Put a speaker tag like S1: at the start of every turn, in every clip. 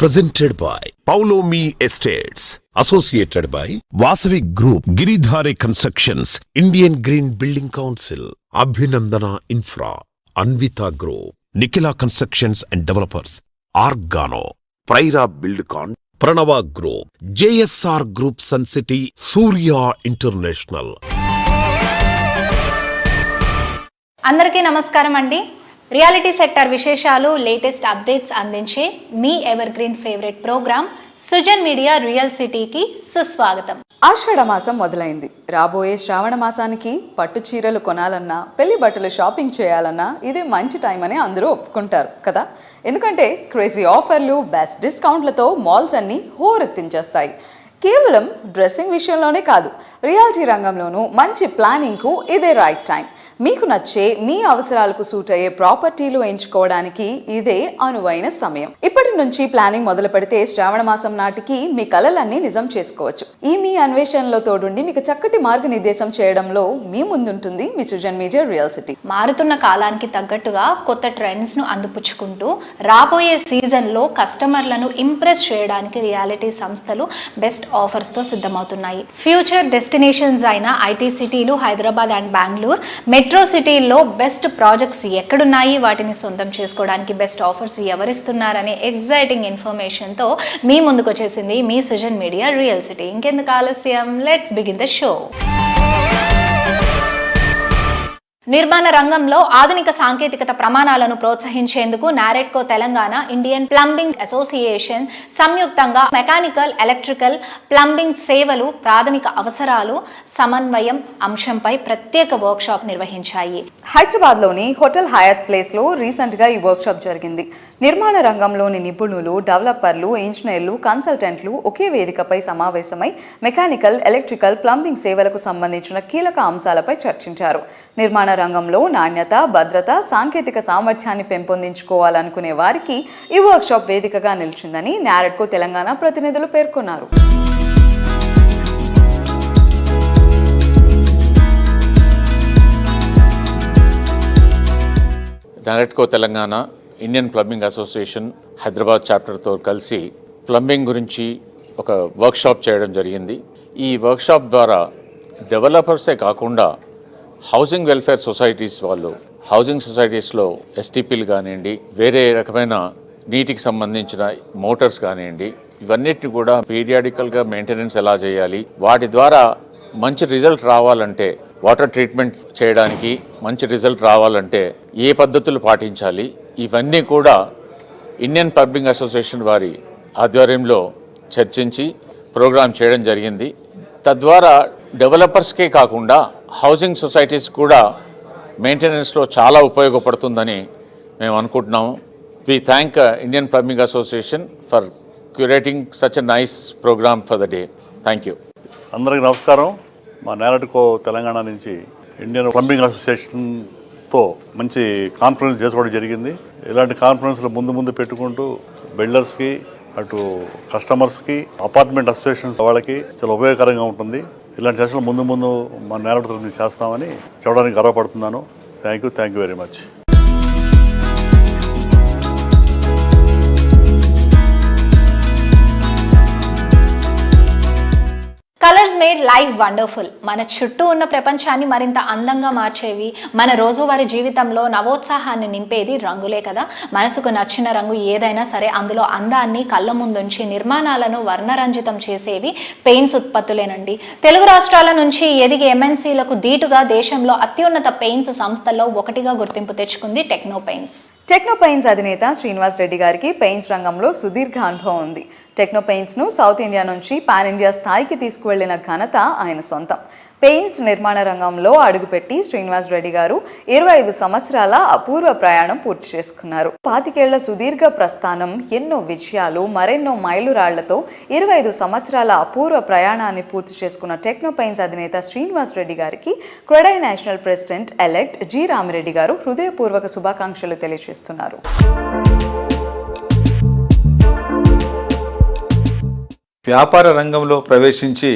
S1: presented by Paulomi Estates, associated by Vasavi Group, Giridhare Constructions, Indian Green Building Council, Abhinandana Infra, Anvita Group, Nikila Constructions and Developers, Argano, Praira Buildcon, Pranava Group, JSR Group Sun City, Surya International.
S2: అందరికీ నమస్కారం అండి. Reality sector విశేషాలు, latest updates అందించే మీ ever green favourite programme Sujan media real సిటీకి సుస్వాగతం.
S3: ఆషాఢ మాసం మొదలైంది. రాబోయే శ్రావణ మాసానికి పట్టు చీరలు కొనాలన్నా, పెళ్లి బట్టలు షాపింగ్ చేయాలన్నా ఇదే మంచి టైం అని అందరూ ఒప్పుకుంటారు కదా. ఎందుకంటే క్రేజీ ఆఫర్లు, బెస్ట్ డిస్కౌంట్లతో మాల్స్ అన్నీ హోరెత్తించేస్తాయి. కేవలం డ్రెస్సింగ్ విషయంలోనే కాదు, రియాలిటీ రంగంలోనూ మంచి ప్లానింగ్కు ఇదే రైట్ టైం. మీకు నచ్చే, మీ అవసరాలకు సూట్ అయ్యే ప్రాపర్టీలు ఎంచుకోవడానికి ఇదే అనువైన సమయం. ఇప్పటి నుంచి ప్లానింగ్ మొదలు పెడితే శ్రావణ మాసం నాటికి మీ కలలన్నీ నిజం చేసుకోవచ్చు. ఈ మీ అన్వేషణలో తోడుండి మీకు చక్కటి మార్గనిర్దేశం చేయడంలో మీ ముందుంటుంది మీ సుజన్ మీడియా రియల్ సిటీ.
S2: మారుతున్న కాలానికి తగ్గట్టుగా కొత్త ట్రెండ్స్ ను అందిపుచ్చుకుంటూ రాబోయే సీజన్ లో కస్టమర్లను ఇంప్రెస్ చేయడానికి రియాలిటీ సంస్థలు బెస్ట్ ఆఫర్స్ తో సిద్ధమవుతున్నాయి. ఫ్యూచర్ డెస్టినేషన్స్ అయిన ఐటీ సిటీలు హైదరాబాద్ అండ్ బెంగళూరు, మెట్రో సిటీల్లో బెస్ట్ ప్రాజెక్ట్స్ ఎక్కడున్నాయి, వాటిని సొంతం చేసుకోవడానికి బెస్ట్ ఆఫర్స్ ఎవరిస్తున్నారనే ఎగ్జైటింగ్ ఇన్ఫర్మేషన్తో మీ ముందుకు వచ్చేసింది మీ సుజన్ మీడియా రియల్ సిటీ. ఇంకెందుకు ఆలస్యం, లెట్స్ బిగిన్ ద షో. నిర్మాణ రంగంలో ఆధునిక సాంకేతికత ప్రమాణాలను ప్రోత్సహించేందుకు NAREDCO Telangana, Indian plumbing association సంయుక్తంగా మెకానికల్, ఎలక్ట్రికల్, ప్లంబింగ్ సేవలు, ప్రాథమిక అవసరాలు, సమన్వయం అంశంపై ప్రత్యేక వర్క్షాప్ నిర్వహించాయి.
S3: హైదరాబాద్లోని హోటల్ హయాత్ ప్లేస్లో రీసెంట్గా ఈ వర్క్షాప్ జరిగింది. నిర్మాణ రంగంలోని నిపుణులు, డెవలపర్లు, ఇంజనీర్లు, కన్సల్టెంట్లు ఒకే వేదికపై సమావేశమై మెకానికల్, ఎలక్ట్రికల్, ప్లంబింగ్ సేవలకు సంబంధించిన కీలక అంశాలపై చర్చించారు. నిర్మాణ రంగంలో నాణ్యత, భద్రత, సాంకేతిక సామర్థ్యాన్ని పెంపొందించుకోవాలనుకునే వారికి ఈ వర్క్షాప్ వేదికగా నిలిచిందని నారెడ్కో తెలంగాణ ప్రతినిధులు పేర్కొన్నారు.
S4: NAREDCO Telangana, Indian plumbing association Hyderabad చాప్టర్తో కలిసి ప్లంబింగ్ గురించి ఒక వర్క్షాప్ చేయడం జరిగింది. ఈ వర్క్షాప్ ద్వారా డెవలపర్సే కాకుండా హౌసింగ్ వెల్ఫేర్ సొసైటీస్ వాళ్ళు, హౌసింగ్ సొసైటీస్లో ఎస్టీపీలు కానివ్వండి, వేరే రకమైన నీటికి సంబంధించిన మోటార్స్ కానివ్వండి, ఇవన్నిటిని కూడా పీరియాడికల్గా మెయింటెనెన్స్ ఎలా చేయాలి, వాటి ద్వారా మంచి రిజల్ట్ రావాలంటే, వాటర్ ట్రీట్మెంట్ చేయడానికి మంచి రిజల్ట్ రావాలంటే ఏ పద్ధతులు పాటించాలి, ఇవన్నీ కూడా ఇండియన్ ప్లంబింగ్ అసోసియేషన్ వారి ఆధ్వర్యంలో చర్చించి ప్రోగ్రాం చేయడం జరిగింది. తద్వారా డెవలపర్స్కే కాకుండా హౌసింగ్ సొసైటీస్ కూడా మెయింటెనెన్స్లో చాలా ఉపయోగపడుతుందని మేము అనుకుంటున్నాము. We thank Indian plumbing association for curating such a nice program for the day. Thank you.
S5: అందరికీ నమస్కారం. మా నారెడ్కో తెలంగాణ నుంచి ఇండియన్ ప్లంబింగ్ అసోసియేషన్తో మంచి కాన్ఫరెన్స్ చేసుకోవడం జరిగింది. ఇలాంటి కాన్ఫరెన్స్లు ముందు పెట్టుకుంటూ బిల్డర్స్కి, అటు కస్టమర్స్కి, అపార్ట్మెంట్ అసోసియేషన్స్ వాళ్ళకి చాలా ఉపయోగకరంగా ఉంటుంది. ఇలాంటి సెషన్లు ముందు మా నేరడుతో చేస్తామని చెప్పడానికి గర్వపడుతున్నాను. Thank you very much.
S2: Colours made life wonderful. మన చుట్టూ ఉన్న ప్రపంచాన్ని మరింత అందంగా మార్చేవి, మన రోజువారీ జీవితంలో నవోత్సాహాన్ని నింపేది రంగులే కదా. మనసుకు నచ్చిన రంగు ఏదైనా సరే అందులో అందాన్ని కళ్ళ ముందుంచి నిర్మాణాలను వర్ణరంజితం చేసేవి పెయింట్స్ ఉత్పత్తులేనండి. తెలుగు రాష్ట్రాల నుంచి ఎదిగే ఎంఎన్సీలకు దీటుగా దేశంలో అత్యున్నత పెయింట్స్ సంస్థల్లో ఒకటిగా గుర్తింపు తెచ్చుకుంది టెక్నో పెయింట్స్.
S3: టెక్నో పెయింట్స్ అధినేత శ్రీనివాస్ రెడ్డి గారికి పెయింట్స్ రంగంలో సుదీర్ఘ అనుభవం ఉంది. టెక్నో పెయింట్స్ను సౌత్ ఇండియా నుంచి పాన్ ఇండియా స్థాయికి తీసుకువెళ్లిన ఘనత ఆయన సొంతం. పెయింట్స్ నిర్మాణ రంగంలో అడుగుపెట్టి శ్రీనివాస్ రెడ్డి గారు 25 సంవత్సరాల అపూర్వ ప్రయాణం పూర్తి చేసుకున్నారు. 25 ఏళ్ల సుదీర్ఘ ప్రస్థానం, ఎన్నో విజయాలు, మరెన్నో మైలురాళ్లతో 25 సంవత్సరాల అపూర్వ ప్రయాణాన్ని పూర్తి చేసుకున్న టెక్నో పెయింట్స్ అధినేత శ్రీనివాస్ రెడ్డి గారికి CREDAI national president elect G Ramireddy గారు హృదయపూర్వక శుభాకాంక్షలు తెలియజేస్తున్నారు.
S6: వ్యాపార రంగంలో ప్రవేశించి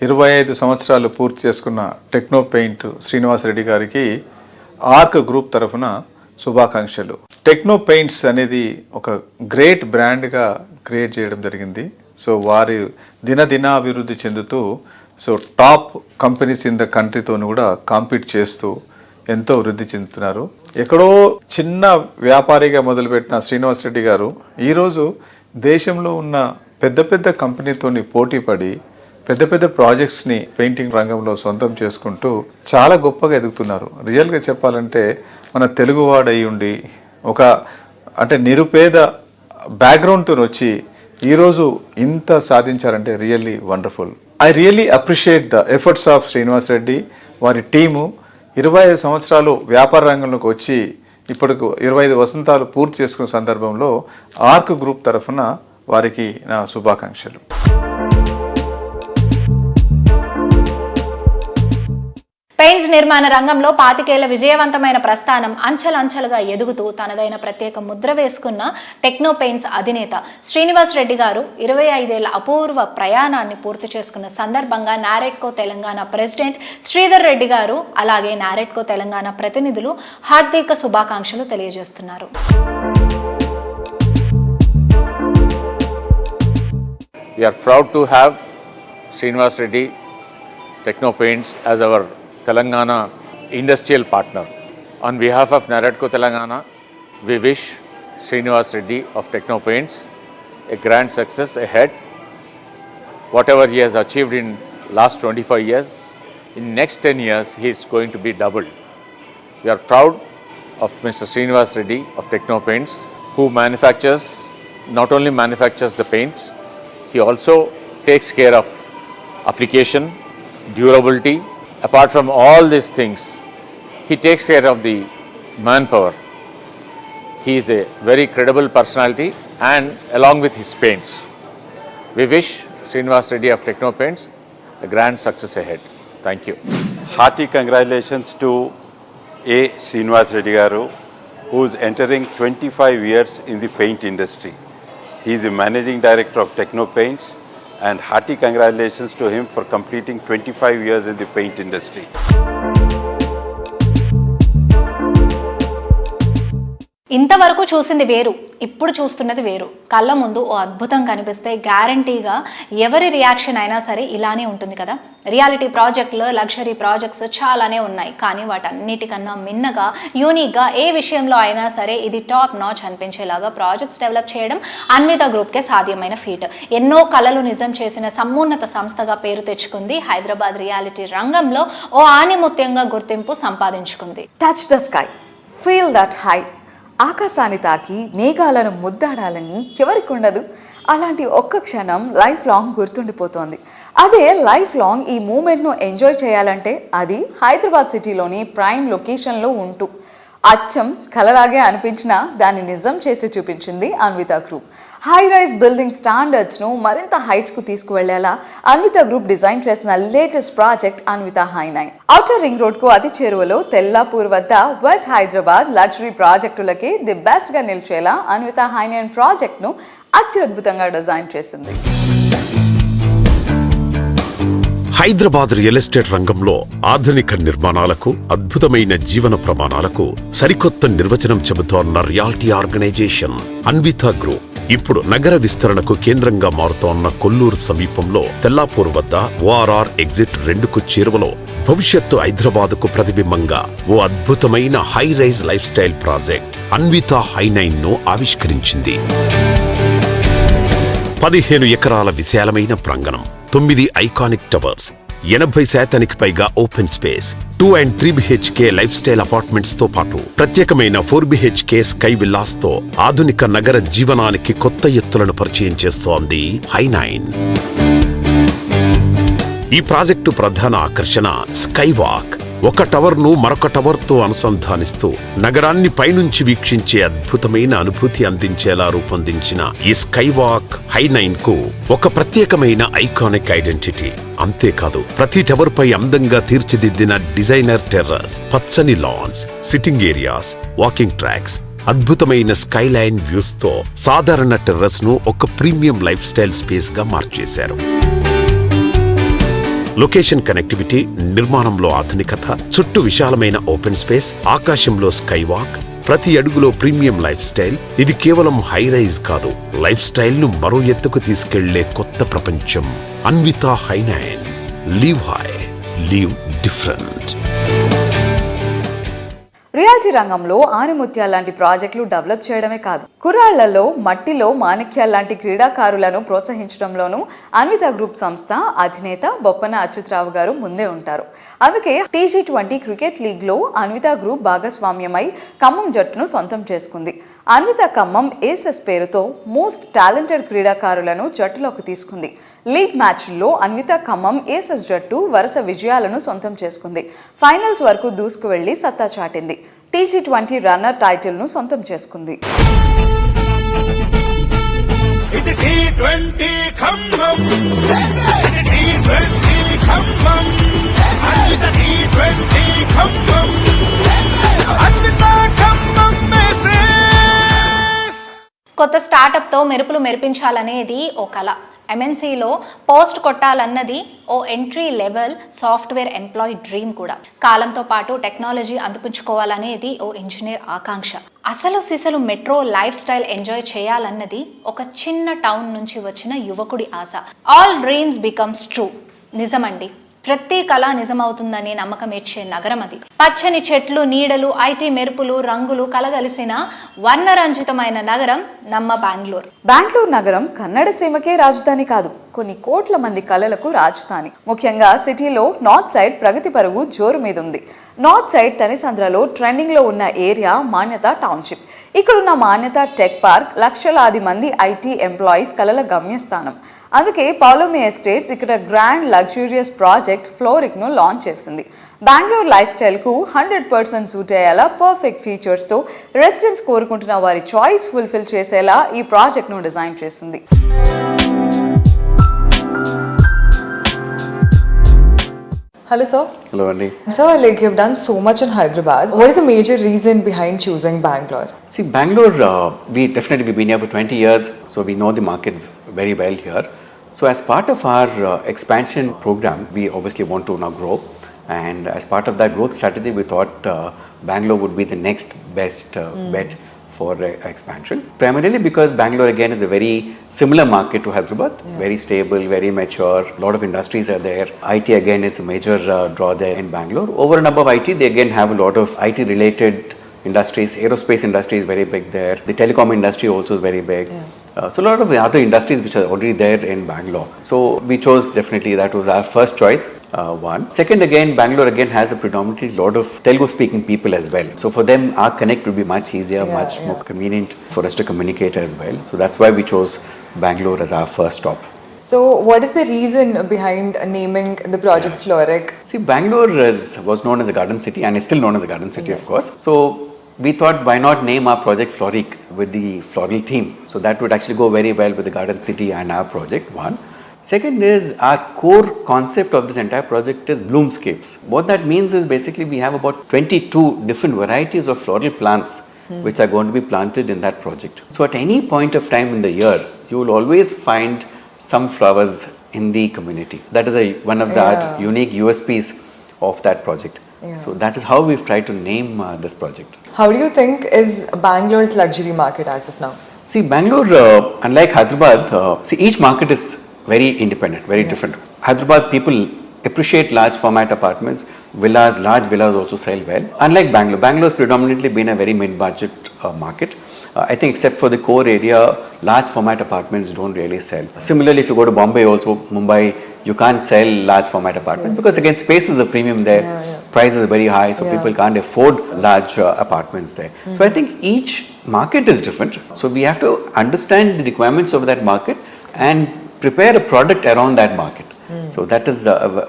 S6: 25 సంవత్సరాలు పూర్తి చేసుకున్న టెక్నో పెయింట్ శ్రీనివాస్ రెడ్డి గారికి ఆర్క్ గ్రూప్ తరఫున శుభాకాంక్షలు. టెక్నో పెయింట్స్ అనేది ఒక గ్రేట్ బ్రాండ్గా క్రియేట్ చేయడం జరిగింది. సో వారి దినాభివృద్ధి చెందుతూ so top companies in the కంట్రీతో కూడా కాంపీట్ చేస్తూ ఎంతో వృద్ధి చెందుతున్నారు. ఎక్కడో చిన్న వ్యాపారిగా మొదలుపెట్టిన శ్రీనివాస్ రెడ్డి గారు ఈరోజు దేశంలో ఉన్న పెద్ద పెద్ద కంపెనీతోని పోటీపడి పెద్ద పెద్ద ప్రాజెక్ట్స్ని పెయింటింగ్ రంగంలో సొంతం చేసుకుంటూ చాలా గొప్పగా ఎదుగుతున్నారు. రియల్గా చెప్పాలంటే మన తెలుగువాడు అయి ఉండి ఒక అంటే నిరుపేద బ్యాక్గ్రౌండ్తో వచ్చి ఈరోజు ఇంత సాధించారంటే really wonderful. I really appreciate the efforts of Srinivas Reddy. వారి టీము 25 సంవత్సరాలు వ్యాపార రంగంలోకి వచ్చి ఇప్పటికు 25 వసంతాలు పూర్తి చేసుకున్న సందర్భంలో ఆర్క్ గ్రూప్ తరఫున వారికి నా శుభాకాంక్షలు.
S2: పెయింట్స్ నిర్మాణ రంగంలో 25 ఏళ్ల విజయవంతమైన ప్రస్థానం అంచెలంచెలుగా ఎదుగుతూ తనదైన ప్రత్యేక ముద్ర వేసుకున్న టెక్నో పెయింట్స్ అధినేత శ్రీనివాస్ రెడ్డి గారు 25 ఏళ్ల అపూర్వ ప్రయాణాన్ని పూర్తి చేసుకున్న సందర్భంగా నారెడ్కో తెలంగాణ ప్రెసిడెంట్ శ్రీధర్ రెడ్డి గారు అలాగే నారెడ్కో తెలంగాణ ప్రతినిధులు హార్దిక శుభాకాంక్షలు తెలియజేస్తున్నారు.
S4: We are proud to have Srinivas Reddy Techno Paints as our Telangana industrial partner. On behalf of Naredco Telangana, we wish Srinivas Reddy of Techno Paints a grand success ahead. Whatever he has achieved in last 25 years, in next 10 years he is going to be doubled. We are proud of Mr. Srinivas Reddy of Techno Paints, who not only manufactures the paints, he also takes care of application, durability. Apart from all these things, he takes care of the manpower. He is a very credible personality and along with his paints. We wish Srinivas Reddy of Techno Paints a grand success ahead. Thank you.
S7: Hearty congratulations to A. Srinivas Reddy Garu, who is entering 25 years in the paint industry. He is the managing director of Techno Paints, and hearty congratulations to him for completing 25 years in the paint industry.
S2: ఇంతవరకు చూసింది వేరు, ఇప్పుడు చూస్తున్నది వేరు. కళ్ళ ముందు ఓ అద్భుతం కనిపిస్తే గ్యారంటీగా ఎవరి రియాక్షన్ అయినా సరే ఇలానే ఉంటుంది కదా. రియాలిటీ ప్రాజెక్టులు, లగ్జరీ ప్రాజెక్ట్స్ చాలానే ఉన్నాయి. కానీ వాటన్నిటికన్నా మిన్నగా, యూనిక్గా ఏ విషయంలో అయినా సరే ఇది టాప్ నాచ్ అనిపించేలాగా ప్రాజెక్ట్స్ డెవలప్ చేయడం అన్విత గ్రూప్కే సాధ్యమైన ఫీట్. ఎన్నో కళలు నిజం చేసిన సమున్నత సంస్థగా పేరు తెచ్చుకుంది. హైదరాబాద్ రియాలిటీ రంగంలో ఓ ఆణిముత్యంగా గుర్తింపు సంపాదించుకుంది.
S3: Touch the sky, feel that high. ఆకాశాన్ని తాకి మేఘాలను ముద్దాడాలని ఎవరికి ఉండదు? అలాంటి ఒక్క క్షణం లైఫ్ లాంగ్ గుర్తుండిపోతోంది. అదే లైఫ్ లాంగ్ ఈ మూమెంట్ను ఎంజాయ్ చేయాలంటే అది హైదరాబాద్ సిటీలోని ప్రైమ్ లొకేషన్లో ఉంటూ అచ్చం కలలాగే అనిపించినా దాన్ని నిజం చేసి చూపించింది Anvita group. High rise building స్టాండర్డ్స్ను మరింత హైట్స్కు తీసుకువెళ్లేలా అన్విత గ్రూప్ డిజైన్ చేసిన లేటెస్ట్ ప్రాజెక్ట్ అన్విత హై9. ఔటర్ రింగ్ రోడ్కు అతి చేరువలో తెల్లాపూర్ వద్ద వెస్ట్ హైదరాబాద్ లగ్జరీ ప్రాజెక్టులకి ది బెస్ట్గా నిలిచేలా అన్విత హై9 ప్రాజెక్ట్ను అత్యద్భుతంగా డిజైన్ చేసింది.
S1: హైదరాబాద్ రియల్ ఎస్టేట్ రంగంలో ఆధునిక నిర్మాణాలకు, అద్భుతమైన జీవన ప్రమాణాలకు సరికొత్త నిర్వచనం చెబుతోన్న రియాలిటీ ఆర్గనైజేషన్ అన్విత గ్రూప్ ఇప్పుడు నగర విస్తరణకు కేంద్రంగా మారుతోన్న కొల్లూరు సమీపంలో తెల్లాపూర్ వద్ద ఓఆర్ఆర్ ఎగ్జిట్ 2కు చేరువలో భవిష్యత్తు హైదరాబాద్కు ప్రతిబింబంగా ఓ అద్భుతమైన high rise life style project Anvita హై9ను ఆవిష్కరించింది. 15 ఎకరాల విశాలమైన ప్రాంగణం, 9 ఐకానిక్ టవర్స్, 80% పైగా open space, 2 and 3 BHK life style apartments తో పాటు ప్రత్యేకమైన 4 BHK స్కై విల్లాస్ తో ఆధునిక నగర జీవనానికి కొత్త ఎత్తులను పరిచయం చేస్తోంది హై9. ఈ ప్రాజెక్టు ప్రధాన ఆకర్షణ స్కై వాక్. ఒక టవర్ను మరొక టవర్తో అనుసంధానిస్తూ నగరాన్ని పైనుంచి వీక్షించే అద్భుతమైన అనుభూతి అందించేలా రూపొందించిన ఈ స్కై వాక్ హై9కు ఒక ప్రత్యేకమైన ఐకానిక్ ఐడెంటిటీ. అంతేకాదు, ప్రతి టవర్ పై అందంగా తీర్చిదిద్దిన డిజైనర్ టెర్రస్, పచ్చని lance, sitting areas, walking tracks, అద్భుతమైన స్కైలైన్ వ్యూస్ తో సాధారణ టెర్రస్ ను ఒక ప్రీమియం లైఫ్ స్టైల్ స్పేస్ గా మార్చేశారు. లొకేషన్ కనెక్టివిటీ, నిర్మాణంలో ఆధునికత, చుట్టూ విశాలమైన ఓపెన్ స్పేస్, ఆకాశంలో స్కై వాక్, ప్రతి అడుగులో ప్రీమియం లైఫ్ స్టైల్. ఇది కేవలం హై రైజ్ కాదు, లైఫ్ స్టైల్ ను మరో ఎత్తుకు తీసుకెళ్లే కొత్త ప్రపంచం. Anvita high nine. Live high, live different.
S3: Reality రంగంలో ఆనిముత్యాల లాంటి ప్రాజెక్టులు డెవలప్ చేయడమే కాదు, కుర్రాళ్లలో మట్టిలో మాణిక్యాల లాంటి క్రీడాకారులను ప్రోత్సహించడంలోనూ అన్విత గ్రూప్ సంస్థ అధినేత బొప్పన అచ్యుతరావు గారు ముందే ఉంటారు. అందుకే T20 క్రికెట్ లీగ్లో అన్విత గ్రూప్ భాగస్వామ్యమై ఖమ్మం జట్టును సొంతం చేసుకుంది. అన్విత ఖమ్మం ఏసెస్ పేరుతో మోస్ట్ టాలెంటెడ్ క్రీడాకారులను జట్టులోకి తీసుకుంది. లీగ్ మ్యాచ్ల్లో అన్విత ఖమ్మం ఏసెస్ జట్టు వరుస విజయాలను సొంతం చేసుకుంది. ఫైనల్స్ వరకు దూసుకువెళ్లి సత్తా చాటింది. T20 రన్నర్ టైటిల్ను సొంతం చేసుకుంది.
S8: ఇది T20 ఖమ్మం, ఇది T20 Khammam, Anvita T20 Khammam, Anvita Khammam message.
S2: కొత్త స్టార్టప్తో మెరుపులు మెరిపించాలనేది ఓ కళ. MNCలో పోస్ట్ కొట్టాలన్నది ఓ entry level software employee dream కూడా. కాలంతో పాటు టెక్నాలజీ అందిపుచ్చుకోవాలనేది ఓ ఇంజనీర్ ఆకాంక్ష. అసలు సిసలు మెట్రో లైఫ్ స్టైల్ ఎంజాయ్ చేయాలన్నది ఒక చిన్న టౌన్ నుంచి వచ్చిన యువకుడి ఆశ. All dreams becomes true. నిజమండి, ప్రతి కళ నిజమవుతుందనే నమ్మకం ఇచ్చే నగరం అది. పచ్చని చెట్లు, నీడలు, IT మెరుపులు, రంగులు కలగలిసిన వర్ణరంజితమైన నగరం నమ్మ బెంగళూరు.
S3: బెంగళూరు నగరం కన్నడ సీమకే రాజధాని కాదు, కొన్ని కోట్ల మంది కళలకు రాజధాని. ముఖ్యంగా సిటీలో నార్త్ సైడ్ ప్రగతి పరుగు జోరు మీద ఉంది. నార్త్ సైడ్ తనిసంద్రలో ట్రెండింగ్లో ఉన్న ఏరియా మాన్యత టౌన్షిప్. ఇక్కడున్న మాన్యత టెక్ పార్క్ లక్షలాది మంది IT ఎంప్లాయీస్ కళల గమ్యస్థానం. అందుకే పౌలోమి ఎస్టేట్స్ ఇక్కడ గ్రాండ్ లగ్జూరియస్ ప్రాజెక్ట్ ఫ్లోరిక్ను లాంచ్ చేసింది. బెంగళూరు లైఫ్ స్టైల్కు 100% సూట్ అయ్యేలా పర్ఫెక్ట్ ఫీచర్స్తో రెసిడెంట్స్ కోరుకుంటున్న వారి చాయిస్ ఫుల్ఫిల్ చేసేలా ఈ ప్రాజెక్ట్ను డిజైన్ చేసింది.
S9: Hello sir.
S10: Hello Andy.
S9: Sir, like you've done so much in Hyderabad. What is the major reason behind choosing Bangalore?
S10: See, Bangalore, we've been here for 20 years, so we know the market very well here. So as part of our expansion program, we obviously want to now grow, and as part of that growth strategy, we thought Bangalore would be the next best bet for expansion. Primarily because Bangalore again is a very similar market to Hyderabad, very stable, very mature, a lot of industries are there. IT again is a major draw there in Bangalore. Over and above IT, they again have a lot of IT related industries. Aerospace industry is very big there. The telecom industry also is very big. So a lot of the other industries which are already there in Bangalore. So we chose definitely, that was our first choice. One. Second, again, Bangalore again has a predominantly lot of Telugu speaking people as well. So for them, our connect would be much easier, much more convenient for us to communicate as well. So that's why we chose Bangalore as our first stop.
S9: So what is the reason behind naming the project Floric?
S10: See, Bangalore was known as a garden city and is still known as a garden city, of course. So we thought, why not name our project Floric with the floral theme? So that would actually go very well with the garden city and our project, one. Second is, our core concept of this entire project is bloomscapes. What that means is basically we have about 22 different varieties of floral plants which are going to be planted in that project. So at any point of time in the year, you will always find some flowers in the community. That is one of the unique USPs of that project. So that is how we've tried to name this project.
S9: How do you think is Bangalore's luxury market as of now?
S10: See, Bangalore, unlike Hyderabad, each market is very independent, very different. Hyderabad people appreciate large format apartments, villas, large villas also sell well. Unlike Bangalore, Bangalore has predominantly been a very mid-budget market. I think except for the core area, large format apartments don't really sell. Similarly, if you go to Bombay also, Mumbai, you can't sell large format apartments because again space is a premium there. Price is very high, so people can't afford large apartments there. So I think each market is different. So we have to understand the requirements of that market and prepare a product around that market. So that is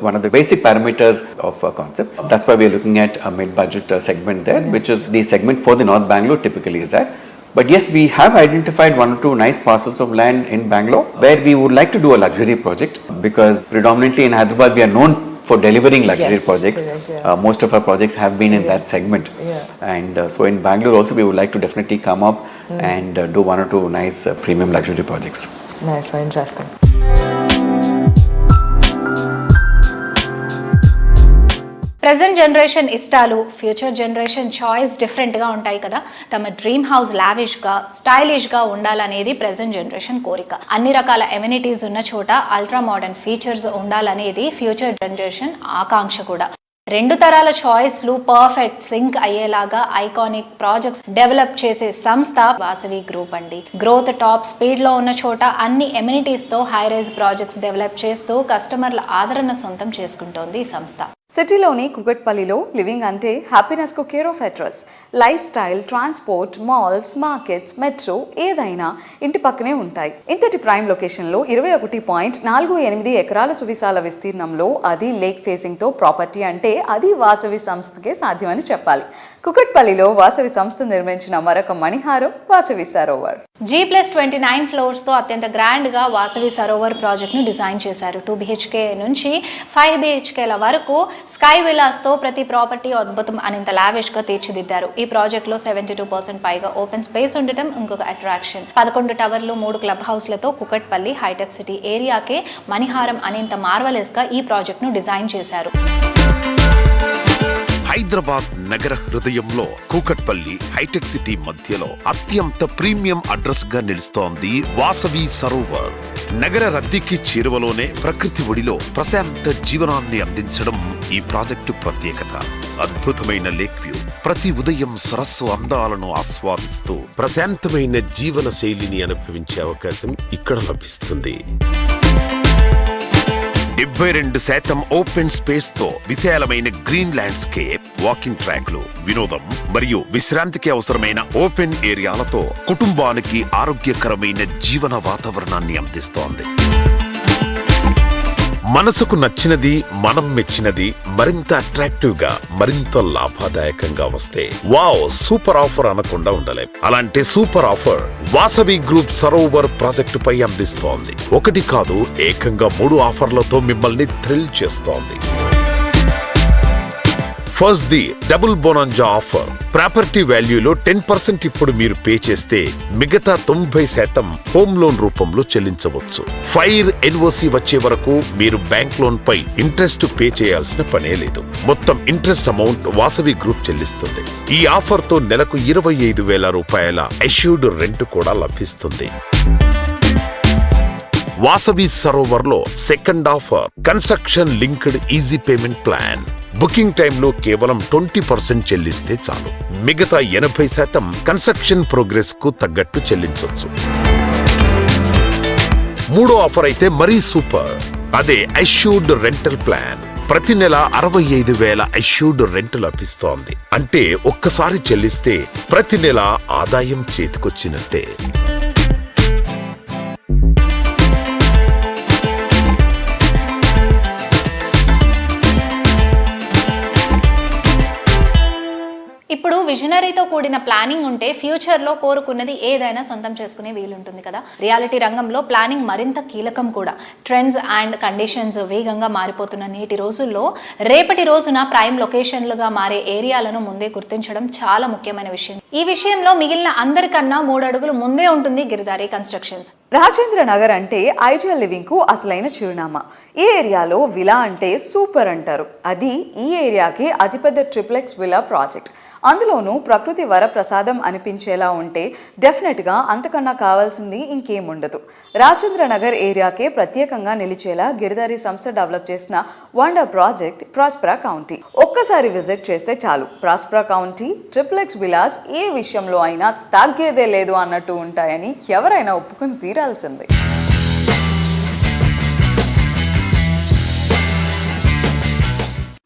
S10: one of the basic parameters of a concept. That's why we are looking at a mid-budget segment there, which is the segment for the North Bangalore typically is that. But yes, we have identified 1 or 2 nice parcels of land in Bangalore where we would like to do a luxury project, because predominantly in Hyderabad we are known for delivering luxury projects.
S9: Correct,
S10: most of our projects have been in that segment. And so in Bangalore also we would like to definitely come up and do 1 or 2 nice premium luxury projects.
S9: Nice, so interesting.
S2: Present generation ఇష్టాలు future generation choice డిఫరెంట్గా ఉంటాయి కదా. తమ dream house లావిష్గా స్టైలిష్గా ఉండాలనేది present generation కోరిక. అన్ని రకాల ఎమ్యూనిటీస్ ఉన్న చోట అల్ట్రా మోడర్న్ ఫీచర్స్ ఉండాలనేది ఫ్యూచర్ జనరేషన్ ఆకాంక్ష కూడా. రెండు తరాల చాయిస్లు పర్ఫెక్ట్ సింక్ అయ్యేలాగా ఐకానిక్ ప్రాజెక్ట్స్ డెవలప్ చేసే సంస్థ వాసవి గ్రూప్ అండి. గ్రోత్ టాప్ స్పీడ్ లో ఉన్న చోట అన్ని ఎమ్యూనిటీస్ తో హై రైజ్ ప్రాజెక్ట్స్ డెవలప్ చేస్తూ కస్టమర్ల ఆదరణ సొంతం చేసుకుంటోంది ఈ సంస్థ.
S3: సిటీలోని కుకట్పల్లిలో లివింగ్ అంటే హ్యాపీనెస్కు care of address. Life style, transport, malls, markets, metro ఏదైనా ఇంటి పక్కనే ఉంటాయి. ఇంతటి ప్రైమ్ లొకేషన్లో 21.48 ఎకరాల సువిశాల విస్తీర్ణంలో, అది లేక్ ఫేసింగ్తో ప్రాపర్టీ అంటే అది వాసవి సంస్థకే సాధ్యమని చెప్పాలి. కుకట్పల్లిలో వాసవి సంస్థ నిర్మించిన మరొక మణిహారం వాసవి సరోవర్.
S2: G+29 ఫ్లోర్స్ తో అత్యంత గ్రాండ్ గా వాసవి సరోవర్ ప్రాజెక్ట్ ను డిజైన్ చేశారు. 2 BHK నుంచి 5 BHKల వరకు స్కై విలాస్ తో ప్రతి ప్రాపర్టీ అద్భుతం అనంత లావిష్ గా తీర్చిదిద్దారు. ఈ ప్రాజెక్ట్ లో 72% పైగా ఓపెన్ స్పేస్ ఉండటం ఇంకొక అట్రాక్షన్. 11 టవర్లు, 3 క్లబ్ హౌస్లతో కుకట్పల్లి హైటెక్ సిటీ ఏరియాకే మణిహారం అనేంత మార్వలెస్ గా ఈ ప్రాజెక్ట్ ను డిజైన్ చేశారు.
S1: హైదరాబాద్ నగర హృదయంలో కూకట్పల్లి హైటెక్ సిటీ మధ్యలో అత్యంత ప్రీమియం అడ్రస్ గా నిలుస్తోంది వాసవి సరోవర్. నగర రద్దీకి చేరువలోనే ప్రకృతి ఒడిలో ప్రశాంత జీవనాన్ని అందించడం ఈ ప్రాజెక్టు ప్రత్యేకత. అద్భుతమైన లేక్ వ్యూ, ప్రతి ఉదయం సరస్సు అందాలను ఆస్వాదిస్తూ ప్రశాంతమైన జీవన శైలిని అనుభవించే అవకాశం ఇక్కడ లభిస్తుంది. 72% ఓపెన్ స్పేస్ తో విశాలమైన గ్రీన్ ల్యాండ్స్కేప్, వాకింగ్ ట్రాక్లు, వినోదం మరియు విశ్రాంతికి అవసరమైన ఓపెన్ ఏరియాలతో కుటుంబానికి ఆరోగ్యకరమైన జీవన వాతావరణాన్ని అందిస్తోంది. మనసుకు నచ్చినది, మనం మెచ్చినది మరింత అట్రాక్టివ్ గా, మరింత లాభదాయకంగా వస్తే వావ్ సూపర్ ఆఫర్ అనకుండా ఉండలేం. అలాంటి super offer Vasavi group Sarovar project పై అందిస్తోంది. ఒకటి కాదు, ఏకంగా 3 ఆఫర్లతో మిమ్మల్ని థ్రిల్ చేస్తోంది. First the double bonanza offer. Property వాల్యూలో 10% ఇప్పుడు మీరు పే చేస్తే మిగతా 90% హోమ్ లోన్ రూపంలో చెల్లించవచ్చు. ఫైర్ ఎన్ఓసి వచ్చే వరకు మీరు బ్యాంక్ లోన్ పై ఇంట్రెస్ట్ పే చేయాల్సిన పనే లేదు. మొత్తం ఇంట్రెస్ట్ అమౌంట్ వాసవి గ్రూప్ చెల్లిస్తుంది. ఈ ఆఫర్ తో నెలకు 25,000 రూపాయల అష్యూర్డ్ రెంట్ కూడా లభిస్తుంది. వాసవి సరోవర్ లో second offer construction linked easy payment plan. Booking టైంలో కేవలం 20% చెల్లిస్తే చాలు. మిగతా 80% కన్స్ట్రక్షన్ ప్రోగ్రెస్ కు తగ్గట్టు చెల్లించవచ్చు. మూడో ఆఫర్ అయితే మరీ సూపర్. అదే అష్యూర్డ్ రెంటల్ ప్లాన్. ప్రతి నెల 65,000 అష్యూర్డ్ రెంట్ లభిస్తోంది. అంటే ఒక్కసారి చెల్లిస్తే ప్రతి నెల ఆదాయం చేతికొచ్చినట్టే.
S2: ఇప్పుడు విజనరీతో కూడిన ప్లానింగ్ ఉంటే ఫ్యూచర్లో కోరుకున్నది ఏదైనా సొంతం చేసుకునే వీలుంటుంది కదా. రియాలిటీ రంగంలో ప్లానింగ్ మరింత కీలకం కూడా. ట్రెండ్స్ అండ్ కండిషన్స్ వేగంగా మారిపోతున్న నేటి రోజుల్లో రేపటి రోజున ప్రైమ్ లొకేషన్లుగా మారే ఏరియాలను ముందే గుర్తించడం చాలా ముఖ్యమైన విషయం. ఈ విషయంలో మిగిలిన అందరికన్నా 3 అడుగులు ముందే ఉంటుంది గిరిధారి కన్స్ట్రక్షన్స్.
S3: రాజేంద్ర నగర్ అంటే ఐడియల్ లివింగ్ కు అసలైన చిరునామా. ఈ ఏరియాలో విలా అంటే సూపర్ అంటారు. అది ఈ ఏరియాకి అతిపెద్ద ట్రిప్లెక్స్ విలా ప్రాజెక్ట్. అందులోనూ ప్రకృతి వరప్రసాదం అనిపించేలా ఉంటే డెఫినెట్గా అంతకన్నా కావాల్సింది ఇంకేముండదు. రాజేంద్ర నగర్ ఏరియాకే ప్రత్యేకంగా నిలిచేలా గిరిధారి సంస్థ డెవలప్ చేసిన వండర్ ప్రాజెక్ట్ ప్రాస్పరా కౌంటీ. ఒక్కసారి విజిట్ చేస్తే చాలు. ప్రాస్పరా కౌంటీ ట్రిప్లెక్స్ విలాస్ ఏ విషయంలో అయినా తగ్గేదే లేదు అన్నట్టు ఉంటాయని ఎవరైనా ఒప్పుకుని తీరాల్సిందే.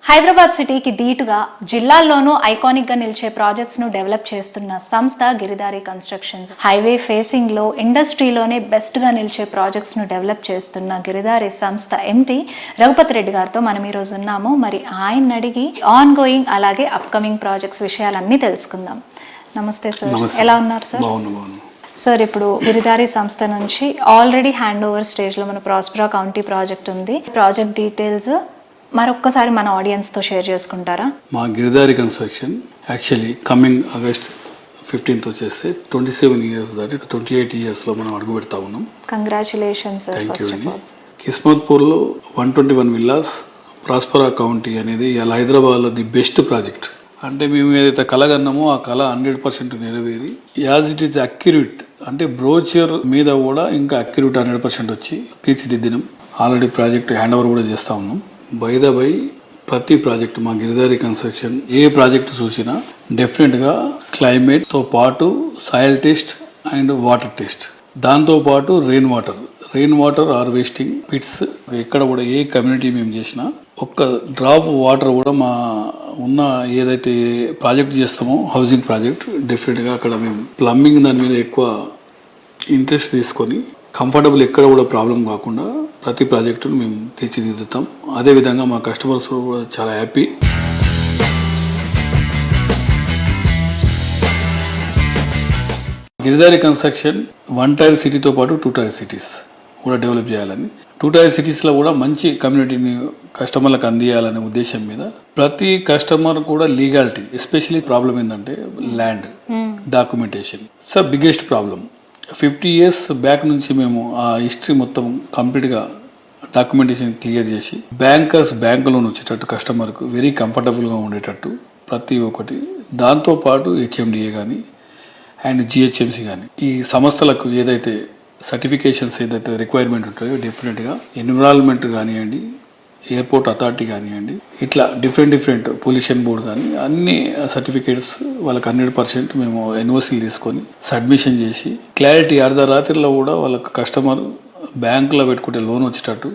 S2: హైదరాబాద్ సిటీకి ధీటుగా జిల్లాల్లోనూ ఐకానిక్ గా నిలిచే ప్రాజెక్ట్స్ ను డెవలప్ చేస్తున్న సంస్థ గిరిధారి కన్స్ట్రక్షన్స్. హైవే ఫేసింగ్ లో ఇండస్ట్రీలోనే బెస్ట్ గా నిలిచే ప్రాజెక్ట్స్ ను డెవలప్ చేస్తున్న గిరిధారి సంస్థ ఎంటీ రఘుపతి రెడ్డి గారితో మనం ఈ రోజు ఉన్నాము. మరి ఆయన అడిగి ఆన్ గోయింగ్ అలాగే అప్కమింగ్ ప్రాజెక్ట్స్ విషయాలన్నీ తెలుసుకుందాం. నమస్తే సార్, ఎలా ఉన్నారు సార్? సార్, ఇప్పుడు గిరిధారి సంస్థ నుంచి ఆల్రెడీ హ్యాండ్ ఓవర్ స్టేజ్ లో మన ప్రాస్పరా కౌంటీ ప్రాజెక్ట్ ఉంది. ప్రాజెక్ట్ డీటెయిల్స్ మరొక్కసారి మన ఆడియన్స్తో షేర్ చేసుకుంటారా?
S11: మా Giridhari construction actually coming August 15th వచ్చేస్తే 27 years దాటి 28 yearsలో మనం అడుగు పెడతా ఉన్నాం.
S2: Congratulations sir.
S11: థ్యాంక్ యూ అండి. కిస్మత్పూర్లో 121 విల్లాస్ ప్రాస్పరా కౌంటీ అనేది ఇలా హైదరాబాద్లో ది బెస్ట్ ప్రాజెక్ట్. అంటే మేము ఏదైతే కలగన్నామో ఆ కళ 100% నెరవేరి యాజ్ ఇట్ ఈస్ అక్యురేట్, అంటే బ్రోచర్ మీద కూడా ఇంకా అక్యురేట్ 100% వచ్చి తీర్చిదిద్దినాం. ఆల్రెడీ ప్రాజెక్ట్ హ్యాండ్ ఓవర్ కూడా చేస్తూ ఉన్నాం. బై ద బై ప్రతి ప్రాజెక్ట్ మా గిరిధారి కన్స్ట్రక్షన్ ఏ ప్రాజెక్ట్ చూసినా డెఫినెట్గా క్లైమేట్తో పాటు soil test and water test, దాంతోపాటు రెయిన్ వాటర్ హార్వెస్టింగ్ పిట్స్. ఎక్కడ కూడా ఏ కమ్యూనిటీ మేము చేసినా ఒక్క డ్రాప్ వాటర్ కూడా మా ఉన్న ఏదైతే ప్రాజెక్ట్ చేస్తామో హౌసింగ్ ప్రాజెక్ట్, డెఫినెట్గా అక్కడ మేము ప్లంబింగ్ దాని మీద ఎక్కువ ఇంట్రెస్ట్ తీసుకొని కంఫర్టబుల్ ఎక్కడ కూడా ప్రాబ్లం కాకుండా ప్రతి ప్రాజెక్టును మేము తీర్చిదిద్దుతాం. అదేవిధంగా మా కస్టమర్స్ కూడా చాలా హ్యాపీ. గిరిధారి కన్స్ట్రక్షన్ 1 టైర్ సిటీతో పాటు 2 టైర్ సిటీస్ కూడా డెవలప్ చేయాలని, 2 టైర్ సిటీస్లో కూడా మంచి కమ్యూనిటీని కస్టమర్లకు అందియాలనే ఉద్దేశం మీద ప్రతి కస్టమర్ కూడా లీగాలిటీ, ఎస్పెషలీ ప్రాబ్లం ఏంటంటే land documentation sir biggest problem. 50 years back నుంచి మేము ఆ హిస్టరీ మొత్తం కంప్లీట్గా డాక్యుమెంటేషన్ క్లియర్ చేసి బ్యాంక్ లోన్ వచ్చేటట్టు కస్టమర్కు వెరీ కంఫర్టబుల్గా ఉండేటట్టు ప్రతి ఒక్కటి, దాంతోపాటు హెచ్ఎండిఏ కానీ అండ్ జిహెచ్ఎంసి కానీ ఈ సంస్థలకు ఏదైతే సర్టిఫికేషన్స్ ఏదైతే రిక్వైర్మెంట్ ఉంటాయో డెఫినెట్గా ఎన్విరాన్మెంట్ కానివ్వండి, ఎయిర్పోర్ట్ అథారిటీ కానివ్వండి, ఇట్లా డిఫరెంట్ పొల్యూషన్ బోర్డు కానీ అన్ని సర్టిఫికేట్స్ వాళ్ళకి 100% మేము ఎన్ఓసీలు తీసుకొని సబ్మిషన్ చేసి క్లారిటీ అర్ధరాత్రిలో కూడా వాళ్ళకి కస్టమర్ బ్యాంకులో పెట్టుకుంటే లోన్ వచ్చేటట్టు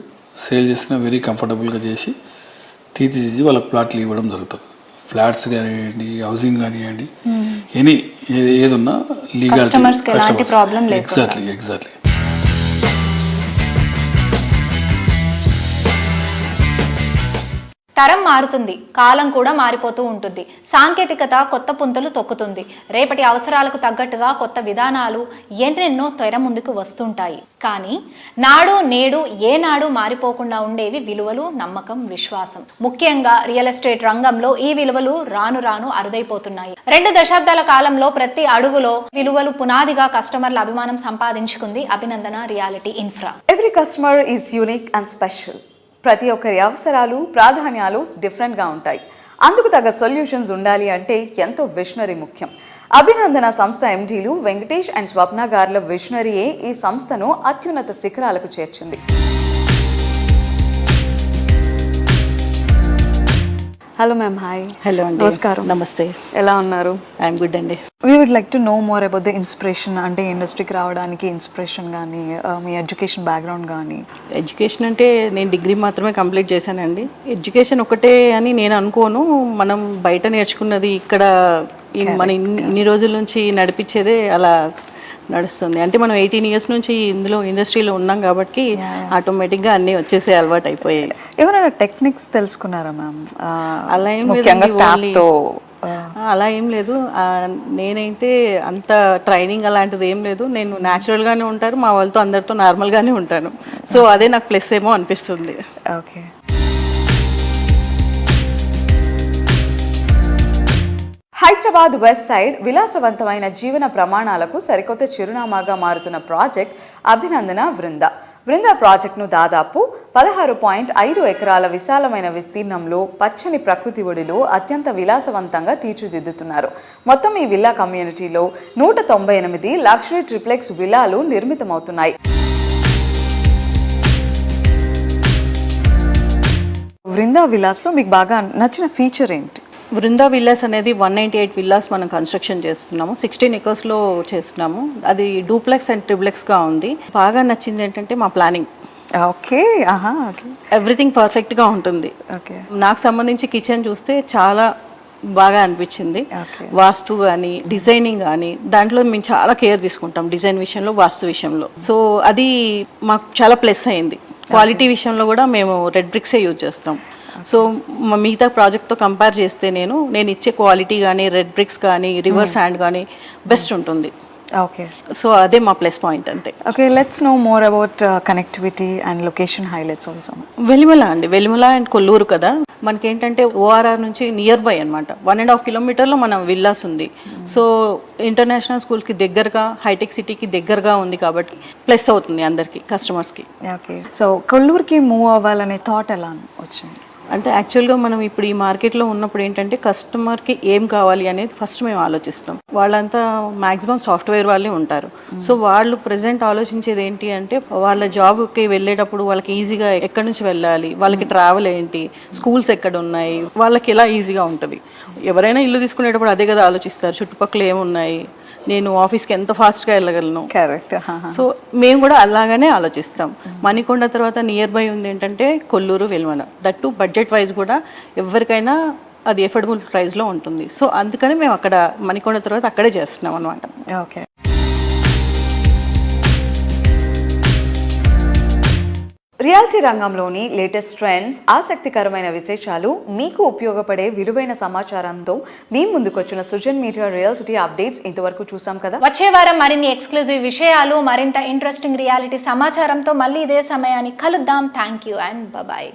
S11: సేల్ చేసిన వెరీ కంఫర్టబుల్గా చేసి తీర్చిదిద్ది వాళ్ళకి ప్లాట్లు ఇవ్వడం జరుగుతుంది. ఫ్లాట్స్ కానివ్వండి, హౌసింగ్ కానివ్వండి, ఎనీ ఏదున్నా లీగల్ ఎగ్జాక్ట్లీ.
S2: తరం మారుతుంది, కాలం కూడా మారిపోతూ ఉంటుంది. సాంకేతికత కొత్త పుంతలు తొక్కుతుంది. రేపటి అవసరాలకు తగ్గట్టుగా కొత్త విధానాలు ఎన్నెన్నో తెర ముందుకు వస్తుంటాయి. కానీ నాడు నేడు ఏనాడు మారిపోకుండా ఉండేవి విలువలు, నమ్మకం, విశ్వాసం. ముఖ్యంగా రియల్ ఎస్టేట్ రంగంలో ఈ విలువలు రాను రాను అరుదైపోతున్నాయి. 2 దశాబ్దాల కాలంలో ప్రతి అడుగులో విలువలు పునాదిగా కస్టమర్ల అభిమానం సంపాదించుకుంది అభినందన reality infra.
S3: Every customer is unique and special. ప్రతి ఒక్కరి అవసరాలు, ప్రాధాన్యాలు డిఫరెంట్గా ఉంటాయి. అందుకు తగ్గ సొల్యూషన్స్ ఉండాలి అంటే ఎంతో విషనరీ ముఖ్యం. అభినందన సంస్థ ఎండీలు వెంకటేష్ అండ్ స్వప్న గార్ల విషనరీయే ఈ సంస్థను అత్యున్నత శిఖరాలకు చేర్చింది. Hello ma'am, hi.
S12: హలో అండి,
S3: నమస్కారం.
S12: నమస్తే.
S3: ఎలా ఉన్నారు?
S12: ఐఎమ్ గుడ్ అండి.
S3: We would like to know more about the inspiration, అంటే ఇండస్ట్రీకి రావడానికి ఇన్స్పిరేషన్ కానీ మీ ఎడ్యుకేషన్ బ్యాక్గ్రౌండ్ కానీ.
S12: ఎడ్యుకేషన్ అంటే నేను డిగ్రీ మాత్రమే కంప్లీట్ చేశానండి. ఎడ్యుకేషన్ ఒకటే అని నేను అనుకోను. మనం బయట నేర్చుకున్నది ఇక్కడ మన ఇన్ని రోజుల నుంచి నడిపించేదే అలా నడుస్తుంది. అంటే మనం 18 years నుంచి ఇండస్ట్రీలో ఉన్నాం కాబట్టి ఆటోమేటిక్గా అన్నీ వచ్చేసే అలవాటు అయిపోయాయి.
S3: ఏమైనా టెక్నిక్స్ తెలుసుకున్నారా మ్యామ్?
S12: అలా ఏం
S3: లేదు,
S12: అలా ఏం లేదు. నేనైతే అంత ట్రైనింగ్ అలాంటిది ఏం లేదు. నేను న్యాచురల్గానే ఉంటాను, మా వాళ్ళతో అందరితో నార్మల్గానే ఉంటాను. సో అదే నాకు ప్లస్ ఏమో అనిపిస్తుంది.
S3: ఓకే. హైదరాబాద్ వెస్ట్ సైడ్ విలాసవంతమైన జీవన ప్రమాణాలకు సరికొత్త చిరునామాగా మారుతున్న ప్రాజెక్ట్ అభినందన వృంద ప్రాజెక్టును దాదాపు 16.5 ఎకరాల విశాలమైన విస్తీర్ణంలో పచ్చని ప్రకృతి ఒడిలో అత్యంత విలాసవంతంగా తీర్చిదిద్దుతున్నారు. మొత్తం ఈ విల్లా కమ్యూనిటీలో 198 లగ్జరీ ట్రిప్లెక్స్ విల్లాలు నిర్మితమవుతున్నాయి. వృందా విల్లాస్లో మీకు బాగా నచ్చిన ఫీచర్ ఏంటి?
S12: వృందా విల్లాస్ అనేది 198 విల్లాస్ మనం కన్స్ట్రక్షన్ చేస్తున్నాము. 16 acresలో చేస్తున్నాము. అది డూప్లెక్స్ అండ్ ట్రిప్లెక్స్గా ఉంది. బాగా నచ్చింది ఏంటంటే మా ప్లానింగ్.
S3: ఓకే,
S12: ఎవ్రీథింగ్ పర్ఫెక్ట్గా ఉంటుంది.
S3: ఓకే.
S12: నాకు సంబంధించి కిచెన్ చూస్తే చాలా బాగా అనిపించింది. వాస్తు కానీ డిజైనింగ్ కానీ దాంట్లో మేము చాలా కేర్ తీసుకుంటాం, డిజైన్ విషయంలో, వాస్తు విషయంలో. సో అది మాకు చాలా ప్లస్ అయింది. క్వాలిటీ విషయంలో కూడా మేము రెడ్ బ్రిక్సే యూజ్ చేస్తాం. సో మిగతా ప్రాజెక్ట్తో కంపేర్ చేస్తే నేను ఇచ్చే క్వాలిటీ కానీ, రెడ్ బ్రిక్స్ కానీ, రివర్ శాండ్ కానీ బెస్ట్ ఉంటుంది.
S3: ఓకే.
S12: సో అదే మా ప్లస్ పాయింట్ అంతే.
S3: Okay, let's know more about connectivity and location highlights also.
S12: Velimala అండ్ కొల్లూరు కదా, మనకేంటంటే ఓఆర్ఆర్ నుంచి నియర్ బై అనమాట. 1.5 kilometers మనం విల్లాస్ ఉంది. సో ఇంటర్నేషనల్ స్కూల్స్కి దగ్గరగా, హైటెక్ సిటీకి దగ్గరగా ఉంది కాబట్టి ప్లస్ అవుతుంది అందరికి, కస్టమర్స్కి.
S3: ఓకే. సో కొల్లూరుకి మూవ్ అవ్వాలనే థాట్ ఎలా వచ్చింది?
S12: అంటే యాక్చువల్గా మనం ఇప్పుడు ఈ మార్కెట్లో ఉన్నప్పుడు ఏంటంటే కస్టమర్కి ఏం కావాలి అనేది ఫస్ట్ మేము ఆలోచిస్తాం. వాళ్ళంతా మ్యాక్సిమం సాఫ్ట్వేర్ వాళ్ళే ఉంటారు. సో వాళ్ళు ప్రజెంట్ ఆలోచించేది ఏంటి అంటే వాళ్ళ జాబ్కి వెళ్ళేటప్పుడు వాళ్ళకి ఈజీగా ఎక్కడి నుంచి వెళ్ళాలి, వాళ్ళకి ట్రావెల్ ఏంటి, స్కూల్స్ ఎక్కడ ఉన్నాయి, వాళ్ళకి ఎలా ఈజీగా ఉంటుంది. ఎవరైనా ఇల్లు తీసుకునేటప్పుడు అదే కదా ఆలోచిస్తారు, చుట్టుపక్కల ఏమున్నాయి, నేను ఆఫీస్కి ఎంత ఫాస్ట్గా వెళ్ళగలను.
S3: కరెక్ట్.
S12: సో మేము కూడా అలాగనే ఆలోచిస్తాం. మణికొండ తర్వాత నియర్ బై ఉంది ఏంటంటే Kollur, Velmala. That budget wise కూడా ఎవరికైనా అది ఎఫోర్డబుల్ ప్రైస్లో ఉంటుంది. సో అందుకని మేము అక్కడ మణికొండ తర్వాత అక్కడే చేస్తున్నాం అనమాట.
S3: ఓకే. రియాలిటీ రంగంలోని లేటెస్ట్ ట్రెండ్స్, ఆసక్తికరమైన విశేషాలు, మీకు ఉపయోగపడే విలువైన సమాచారంతో మీ ముందుకొచ్చిన సృజన్ మీడియా రియల్ అప్డేట్స్ ఇంతవరకు చూసాం కదా.
S2: వచ్చే వారం మరిన్ని ఎక్స్క్లూజివ్ విషయాలు, మరింత ఇంట్రెస్టింగ్ రియాలిటీ సమాచారంతో మళ్ళీ ఇదే సమయాన్ని కలుద్దాం. Thank you and bye.